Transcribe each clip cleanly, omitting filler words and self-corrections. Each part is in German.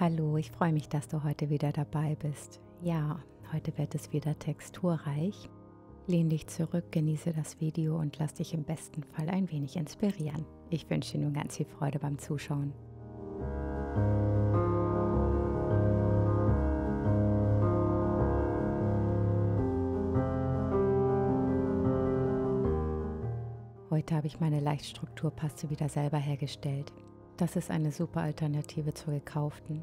Hallo, ich freue mich, dass du heute wieder dabei bist. Ja, heute wird es wieder texturreich. Lehn dich zurück, genieße das Video und lass dich im besten Fall ein wenig inspirieren. Ich wünsche dir nun ganz viel Freude beim Zuschauen. Heute habe ich meine Leichtstrukturpaste wieder selber hergestellt. Das ist eine super Alternative zur gekauften.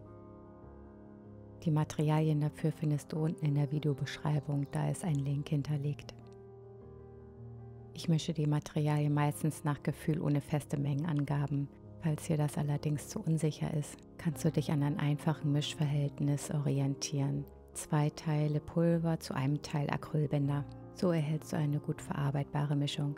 Die Materialien dafür findest du unten in der Videobeschreibung, da ist ein Link hinterlegt. Ich mische die Materialien meistens nach Gefühl ohne feste Mengenangaben. Falls dir das allerdings zu unsicher ist, kannst du dich an einem einfachen Mischverhältnis orientieren. 2 Teile Pulver zu einem Teil Acrylbinder. So erhältst du eine gut verarbeitbare Mischung.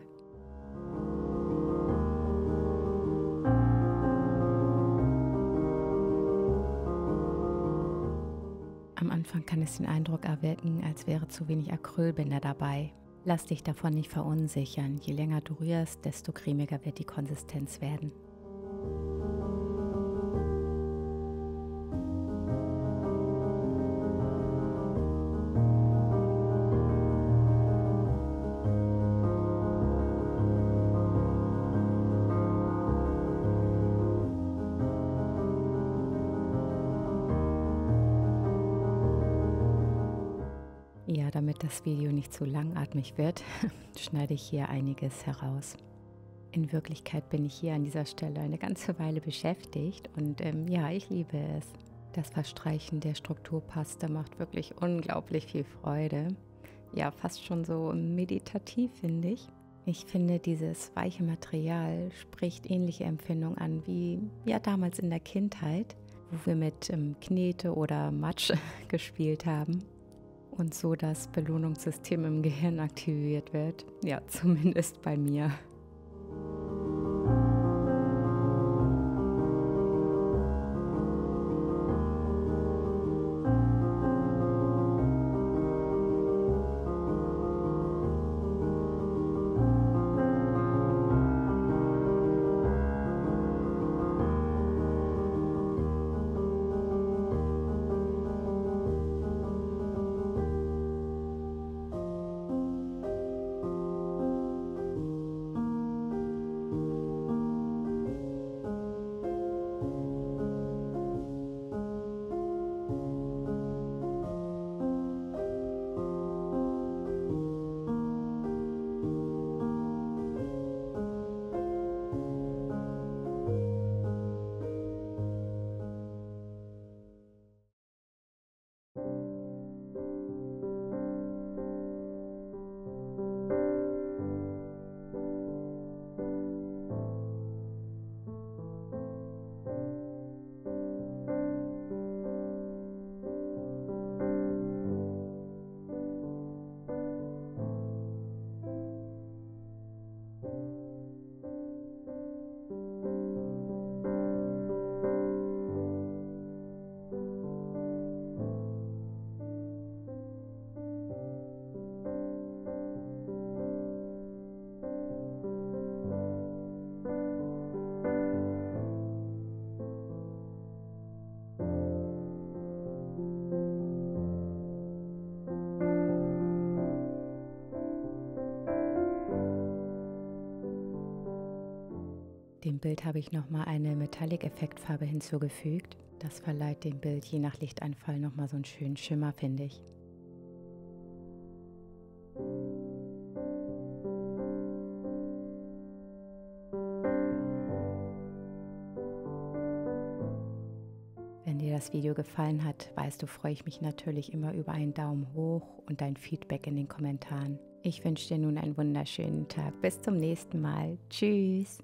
Am Anfang kann es den Eindruck erwecken, als wäre zu wenig Acrylbinder dabei. Lass dich davon nicht verunsichern. Je länger du rührst, desto cremiger wird die Konsistenz werden. Ja, damit das Video nicht zu langatmig wird, schneide ich hier einiges heraus. In Wirklichkeit bin ich hier an dieser Stelle eine ganze Weile beschäftigt und ja, ich liebe es. Das Verstreichen der Strukturpaste macht wirklich unglaublich viel Freude. Ja, fast schon so meditativ, finde ich. Ich finde, dieses weiche Material spricht ähnliche Empfindungen an wie ja damals in der Kindheit, wo wir mit Knete oder Matsch gespielt haben. Und so das Belohnungssystem im Gehirn aktiviert wird. Ja, zumindest bei mir. Dem Bild habe ich nochmal eine Metallic-Effektfarbe hinzugefügt. Das verleiht dem Bild je nach Lichteinfall nochmal so einen schönen Schimmer, finde ich. Wenn dir das Video gefallen hat, weißt du, freue ich mich natürlich immer über einen Daumen hoch und dein Feedback in den Kommentaren. Ich wünsche dir nun einen wunderschönen Tag. Bis zum nächsten Mal. Tschüss.